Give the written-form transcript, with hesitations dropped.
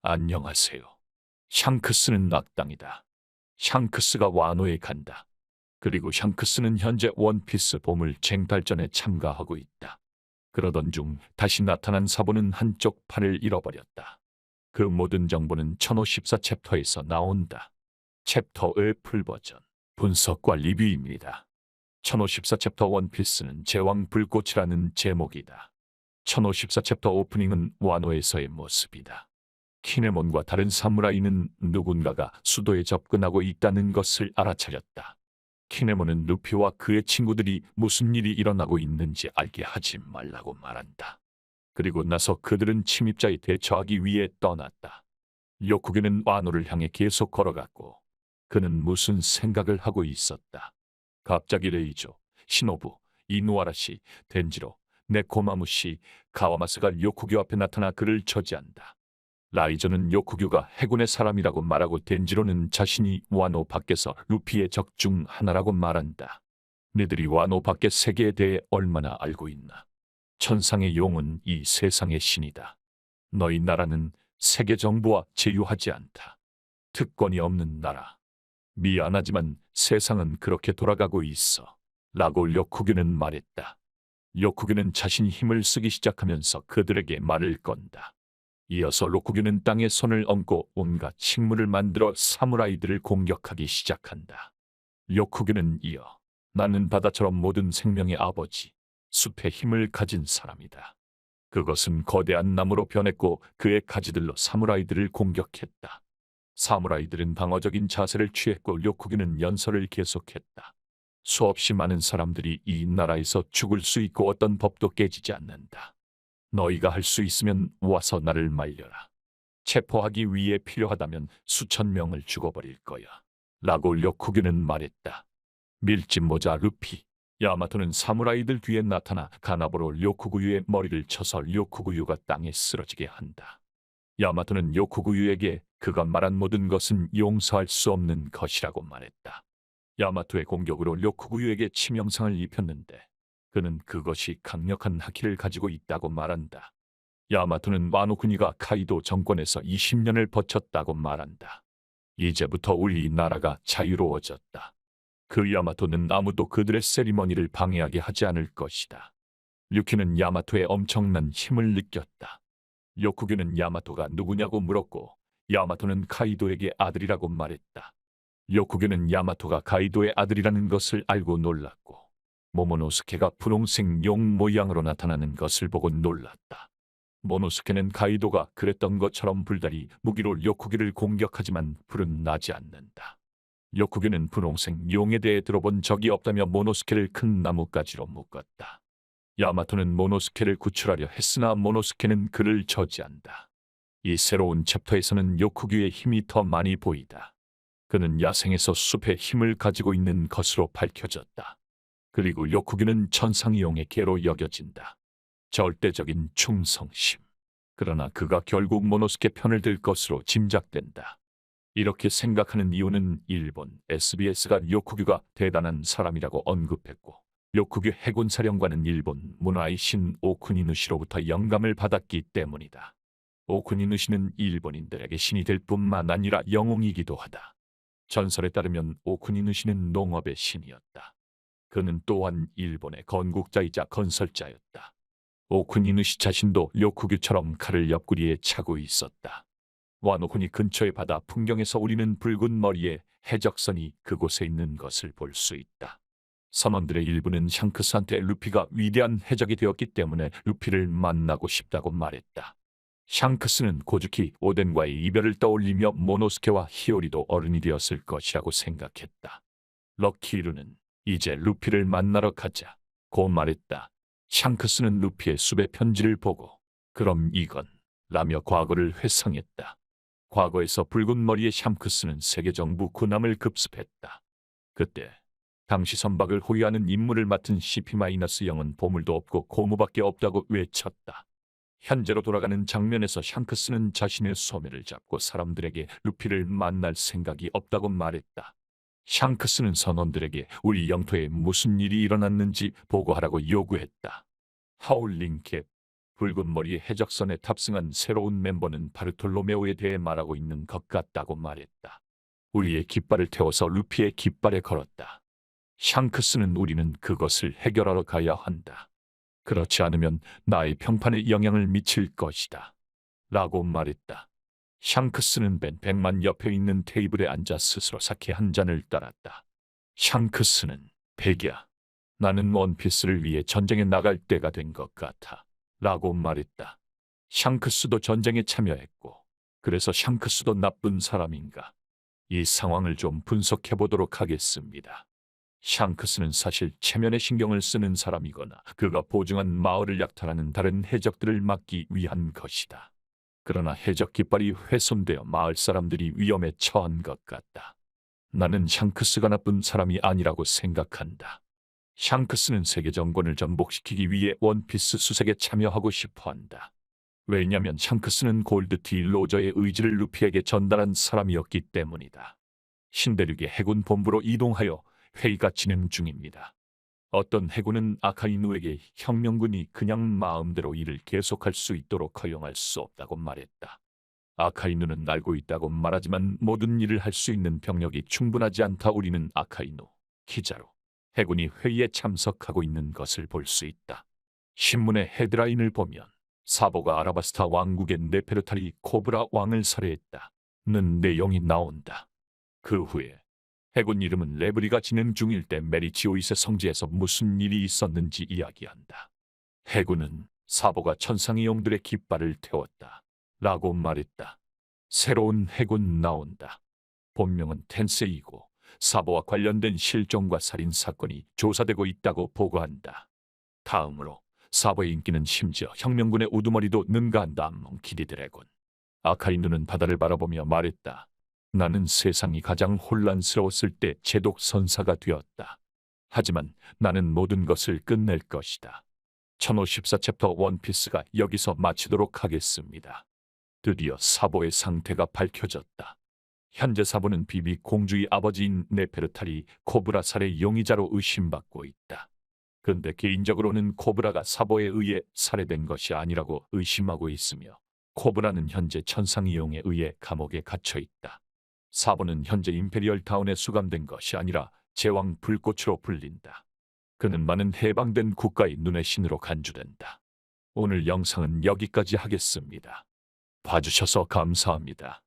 안녕하세요. 샹크스는 악당이다. 샹크스가 와노에 간다. 그리고 샹크스는 현재 원피스 보물 쟁탈전에 참가하고 있다. 그러던 중 다시 나타난 사본은 한쪽 팔을 잃어버렸다. 그 모든 정보는 1054 챕터에서 나온다. 챕터의 풀버전 분석과 리뷰입니다. 1054 챕터 원피스는 제왕 불꽃이라는 제목이다. 1054 챕터 오프닝은 와노에서의 모습이다. 키네몬과 다른 사무라이는 누군가가 수도에 접근하고 있다는 것을 알아차렸다. 키네몬은 루피와 그의 친구들이 무슨 일이 일어나고 있는지 알게 하지 말라고 말한다. 그리고 나서 그들은 침입자에 대처하기 위해 떠났다. 요쿠게는 와노를 향해 계속 걸어갔고 그는 무슨 생각을 하고 있었다. 갑자기 레이조, 시노부, 이누아라시, 덴지로, 네코마무시, 가와마스가 요쿠게 앞에 나타나 그를 저지한다. 라이저는 요쿠교가 해군의 사람이라고 말하고 덴지로는 자신이 와노 밖에서 루피의 적 중 하나라고 말한다. 너희들이 와노 밖의 세계에 대해 얼마나 알고 있나? 천상의 용은 이 세상의 신이다. 너희 나라는 세계 정부와 제휴하지 않다. 특권이 없는 나라. 미안하지만 세상은 그렇게 돌아가고 있어. 라고 요쿠교는 말했다. 요쿠교는 자신이 힘을 쓰기 시작하면서 그들에게 말을 건다. 이어서 로쿠교는 땅에 손을 얹고 온갖 식물을 만들어 사무라이들을 공격하기 시작한다. 요쿠교는 이어 나는 바다처럼 모든 생명의 아버지, 숲의 힘을 가진 사람이다. 그것은 거대한 나무로 변했고 그의 가지들로 사무라이들을 공격했다. 사무라이들은 방어적인 자세를 취했고 요쿠교는 연설을 계속했다. 수없이 많은 사람들이 이 나라에서 죽을 수 있고 어떤 법도 깨지지 않는다. 너희가 할 수 있으면 와서 나를 말려라. 체포하기 위해 필요하다면 수천 명을 죽어버릴 거야. 라고 요쿠교는 말했다. 밀짚 모자 루피, 야마토는 사무라이들 뒤에 나타나 가나보로 요쿠구유의 머리를 쳐서 요쿠구유가 땅에 쓰러지게 한다. 야마토는 요쿠구유에게 그가 말한 모든 것은 용서할 수 없는 것이라고 말했다. 야마토의 공격으로 요쿠구유에게 치명상을 입혔는데 그는 그것이 강력한 하키를 가지고 있다고 말한다. 야마토는 와노쿠니가 카이도 정권에서 20년을 버텼다고 말한다. 이제부터 우리 나라가 자유로워졌다. 그 야마토는 아무도 그들의 세리머니를 방해하게 하지 않을 것이다. 류키는 야마토의 엄청난 힘을 느꼈다. 요쿠교는 야마토가 누구냐고 물었고 야마토는 카이도에게 아들이라고 말했다. 요쿠교는 야마토가 카이도의 아들이라는 것을 알고 놀랐고 모모노스케가 분홍색 용 모양으로 나타나는 것을 보고 놀랐다. 모노스케는 카이도가 그랬던 것처럼 불달이 무기로 요쿠기를 공격하지만 불은 나지 않는다. 요쿠기는 분홍색 용에 대해 들어본 적이 없다며 모노스케를 큰 나뭇가지로 묶었다. 야마토는 모노스케를 구출하려 했으나 모노스케는 그를 저지한다. 이 새로운 챕터에서는 요쿠기의 힘이 더 많이 보이다. 그는 야생에서 숲의 힘을 가지고 있는 것으로 밝혀졌다. 그리고 요쿠기는 천상용의 개로 여겨진다. 절대적인 충성심. 그러나 그가 결국 모노스케 편을 들 것으로 짐작된다. 이렇게 생각하는 이유는 일본 SBS가 요쿠기가 대단한 사람이라고 언급했고 요쿠기 해군사령관은 일본 문화의 신 오쿠니누시로부터 영감을 받았기 때문이다. 오쿠니누시는 일본인들에게 신이 될 뿐만 아니라 영웅이기도 하다. 전설에 따르면 오쿠니누시는 농업의 신이었다. 그는 또한 일본의 건국자이자 건설자였다. 오쿠니누시 자신도 요쿠규처럼 칼을 옆구리에 차고 있었다. 와노쿠니 근처의 바다 풍경에서 우리는 붉은 머리의 해적선이 그곳에 있는 것을 볼 수 있다. 선원들의 일부는 샹크스한테 루피가 위대한 해적이 되었기 때문에 루피를 만나고 싶다고 말했다. 샹크스는 고즈키 오덴과의 이별을 떠올리며 모노스케와 히오리도 어른이 되었을 것이라고 생각했다. 럭키루는 이제 루피를 만나러 가자 고 말했다. 샹크스는 루피의 숲의 편지를 보고 그럼 이건 라며 과거를 회상했다. 과거에서 붉은 머리의 샹크스는 세계정부 군함을 급습했다. 그때 당시 선박을 호위하는 임무를 맡은 CP-0은 보물도 없고 고무밖에 없다고 외쳤다. 현재로 돌아가는 장면에서 샹크스는 자신의 소매를 잡고 사람들에게 루피를 만날 생각이 없다고 말했다. 샹크스는 선원들에게 우리 영토에 무슨 일이 일어났는지 보고하라고 요구했다. 하울링 캡, 붉은 머리에 해적선에 탑승한 새로운 멤버는 바르톨로메오에 대해 말하고 있는 것 같다고 말했다. 우리의 깃발을 태워서 루피의 깃발에 걸었다. 샹크스는 우리는 그것을 해결하러 가야 한다. 그렇지 않으면 나의 평판에 영향을 미칠 것이다. 라고 말했다. 샹크스는 벤100만 옆에 있는 테이블에 앉아 스스로 사케 한 잔을 따랐다. 샹크스는 백이야. 나는 원피스를 위해 전쟁에 나갈 때가 된 것 같아. 라고 말했다. 샹크스도 전쟁에 참여했고, 그래서 샹크스도 나쁜 사람인가? 이 상황을 좀 분석해 보도록 하겠습니다. 샹크스는 사실 체면에 신경을 쓰는 사람이거나 그가 보증한 마을을 약탈하는 다른 해적들을 막기 위한 것이다. 그러나 해적 깃발이 훼손되어 마을 사람들이 위험에 처한 것 같다. 나는 샹크스가 나쁜 사람이 아니라고 생각한다. 샹크스는 세계 정권을 전복시키기 위해 원피스 수색에 참여하고 싶어한다. 왜냐하면 샹크스는 골드티 로저의 의지를 루피에게 전달한 사람이었기 때문이다. 신대륙의 해군 본부로 이동하여 회의가 진행 중입니다. 어떤 해군은 아카이누에게 혁명군이 그냥 마음대로 일을 계속할 수 있도록 허용할 수 없다고 말했다. 아카이누는 알고 있다고 말하지만 모든 일을 할 수 있는 병력이 충분하지 않다. 우리는 아카이누 기자로 해군이 회의에 참석하고 있는 것을 볼 수 있다. 신문의 헤드라인을 보면 사보가 아라바스타 왕국의 네페르타리 코브라 왕을 살해했다는 내용이 나온다. 그 후에 해군 이름은 레브리가 진행 중일 때 메리치오이세 성지에서 무슨 일이 있었는지 이야기한다. 해군은 사보가 천상의 용들의 깃발을 태웠다. 라고 말했다. 새로운 해군 나온다. 본명은 텐세이고 사보와 관련된 실종과 살인 사건이 조사되고 있다고 보고한다. 다음으로 사보의 인기는 심지어 혁명군의 우두머리도 능가한다. 몽키디 드래곤. 아카이누는 바다를 바라보며 말했다. 나는 세상이 가장 혼란스러웠을 때 제독 선사가 되었다. 하지만 나는 모든 것을 끝낼 것이다. 1054챕터 원피스가 여기서 마치도록 하겠습니다. 드디어 사보의 상태가 밝혀졌다. 현재 사보는 비비 공주의 아버지인 네페르타리 코브라 살해 용의자로 의심받고 있다. 그런데 개인적으로는 코브라가 사보에 의해 살해된 것이 아니라고 의심하고 있으며 코브라는 현재 천상이용에 의해 감옥에 갇혀 있다. 사보는 현재 임페리얼 타운에 수감된 것이 아니라 제왕 불꽃으로 불린다. 그는 많은 해방된 국가의 눈의 신으로 간주된다. 오늘 영상은 여기까지 하겠습니다. 봐주셔서 감사합니다.